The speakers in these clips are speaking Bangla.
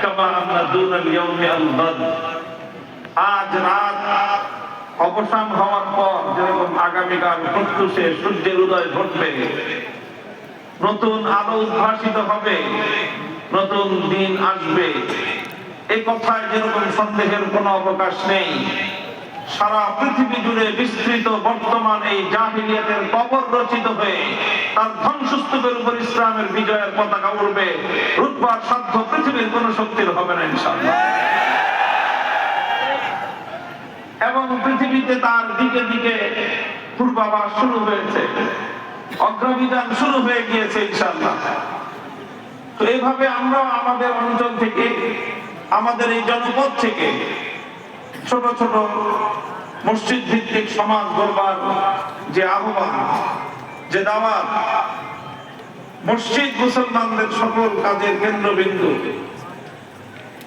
কামা আন্না দুনাল ইয়াউমি আল গাদ। আজ রাত অবসান হওয়ার পর যেরকম আগামীকাল প্রত্যুষে সূর্যের উদয় ঘটবে, নতুন আলো উদ্ভাসিত হবে, নতুন দিন আসবে, এই কথায় যেরকম সন্দেহের কোনো অবকাশ নেই। সারা পৃথিবী জুড়ে বিস্তৃত বর্তমান এই জাহিলিয়াতের কবর রচিত হয়ে তার ধ্বংসস্তূপের উপর ইসলামের বিজয়ের পতাকা উড়বে। রুতবার সাধ্য পৃথিবীর কোন শক্তির হবে না ইনশাআল্লাহ। এবং পৃথিবীতে তার দিকে দিকে পূর্বাভাস শুরু হয়েছে, অগ্রবিধান শুরু হয়ে গিয়েছে ইনশাআল্লাহ। তো এইভাবে আমরা আমাদের অঞ্চল থেকে, আমাদের এই জনপদ থেকে ছোট ছোট মসজিদ ভিত্তিক সমাজ গড়বার যে আহ্বান, যে দাওয়াত, মসজিদ মুসলমানদের সকল কাজের কেন্দ্রবিন্দু,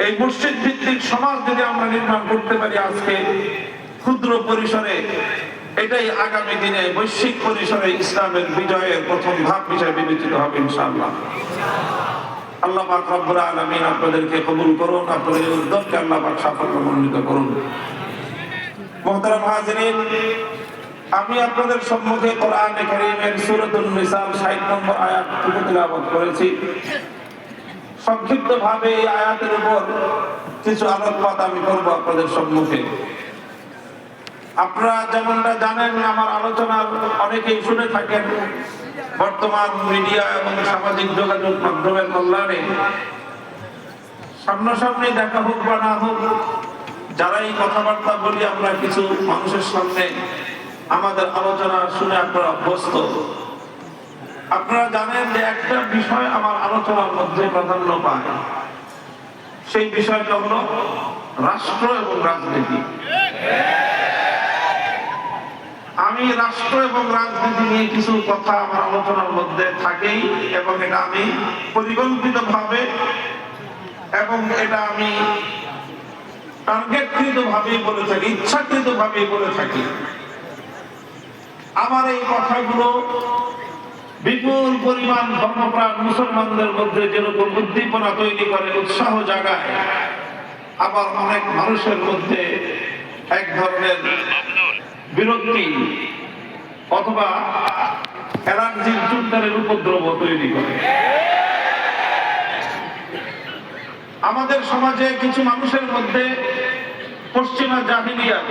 এই মসজিদ ভিত্তিক সমাজ যদি আমরা নির্মাণ করতে পারি আজকে ক্ষুদ্র পরিসরে, এটাই আগামী দিনে বৈশ্বিক পরিসরে ইসলামের বিজয়ের প্রথম ধাপ হিসেবে বিবেচিত হবে ইনশাআল্লাহ। আল্লাহ পাক রব্বুল আলামিন আপনাদেরকে কবুল করুন, আপনাদের উদ্যোগকে আল্লাহ পাক সাফল্যমণ্ডিত করুন। মুহতারাম হাজিরিন, আমি আপনাদের সম্মুখে কোরআনে কারীমের সূরাতুন নিসা ৬০ নম্বর আয়াতটুকু তিলাওয়াত করেছি। সংক্ষিপ্তভাবে এই আয়াতের উপর কিছু আলোকপাত আমি করব আপনাদের সম্মুখে। আপনারা যেমনটা জানেন, আমার আলোচনার অনেকেই শুনে থাকেন। বর্তমান মিডিয়া এবং সামাজিক যোগাযোগ মাধ্যমের কল্যাণে সামনাসামনি দেখা হোক বা না হোক, যারাই কথাবার্তা বলি আমরা কিছু মানুষের সামনে আমাদের আলোচনা শুনে আপনারা অভ্যস্ত। আপনারা জানেন যে একটা বিষয় আমার আলোচনার মধ্যে প্রাধান্য পায়, সেই বিষয়টা হলো রাষ্ট্র এবং রাজনীতি। আমি রাষ্ট্র এবং রাজনীতি নিয়ে কিছু কথা আমার আলোচনার মধ্যে থাকেই, এবং এটা আমি পরিকল্পিতভাবে এবং এটা আমি টার্গেটকৃতভাবেই বলে থাকি, ইচ্ছাকৃতভাবেই বলে থাকি। আমার এই কথাগুলো বিপুল পরিমাণ ধর্মপ্রাণ মুসলমানদের মধ্যে যেরকম উদ্দীপনা তৈরি করে, উৎসাহ জাগায়, আবার অনেক মানুষের মধ্যে এক ধরনের বিরক্তি অথবা অ্যালার্জির চুলকানির উপদ্রব তৈরি করে। আমাদের সমাজে কিছু মানুষের মধ্যে পশ্চিমা জাহিলিয়াত,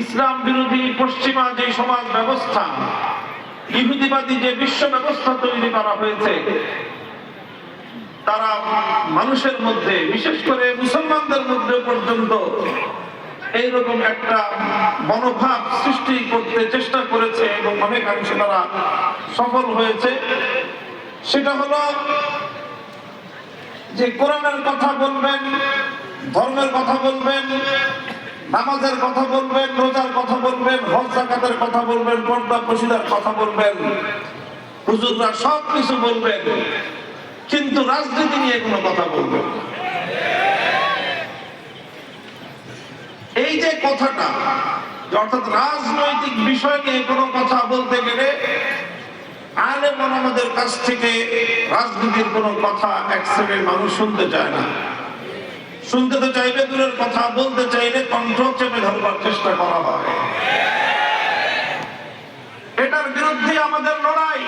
ইসলাম বিরোধী পশ্চিমা যে সমাজ ব্যবস্থা, ইহুদিবাদী যে বিশ্ব ব্যবস্থা তৈরি করা হয়েছে, তারা মানুষের মধ্যে, বিশেষ করে মুসলমানদের মধ্যে পর্যন্ত এইরকম একটা মনোভাব সৃষ্টি করতে চেষ্টা করেছে এবং অনেকাংশে তারা সফল হয়েছে। সেটা হলো যে কোরআনের কথা বলবেন, ধর্মের কথা বলবেন, নামাজের কথা বলবেন, রোজার কথা বলবেন, হজ যাকাতের কথা বলবেন, পর্দা প্রশিদার কথা বলবেন, হুজুররা সব কিছু বলবেন, কিন্তু রাজনীতি নিয়ে কোনো কথা বলবেন না। এই যে কথাটা, অর্থাৎ রাজনৈতিক বিষয় নিয়ে কোনো কথা বলতে গেলে আলেম ওলামাদের কাছ থেকে রাজনীতির কোনো কথা এক শ্রেণীর মানুষ শুনতে চায় না। শুনতে তো চাইবে দূরের কথা, বলতে চাইলে কণ্ঠ চেপে ধরবার চেষ্টা করা হয়। এটার বিরুদ্ধে আমাদের লড়াই,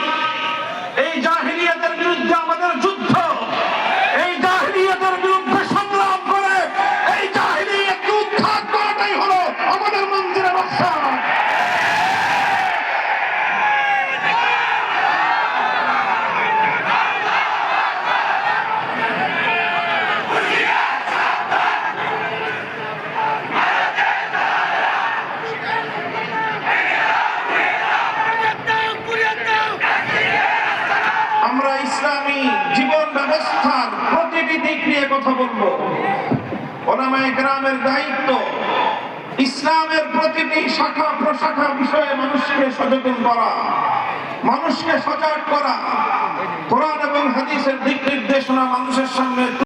এই জাহিলিয়াতের বিরুদ্ধে আমাদের যুদ্ধ, এই জাহিলিয়াতের বিরুদ্ধে সংগ্রাম করে এই জাহিলিয়াতকে উৎখাত করাটাই হলো আমাদের মন্দিরের রক্ষা। আমরা ইসলামী জীবন ব্যবস্থার প্রতিটি দিক নিয়ে কথা বলবো। উলামায়ে কেরামের দায়িত্ব ইসলামের প্রতিটি শাখা প্রশাখা বিষয়ে মানুষকে সচেতন করা, মানুষকে সজাগ করা, কোরআন এবং হাদিসের দিক নির্দেশনা মানুষের সামনে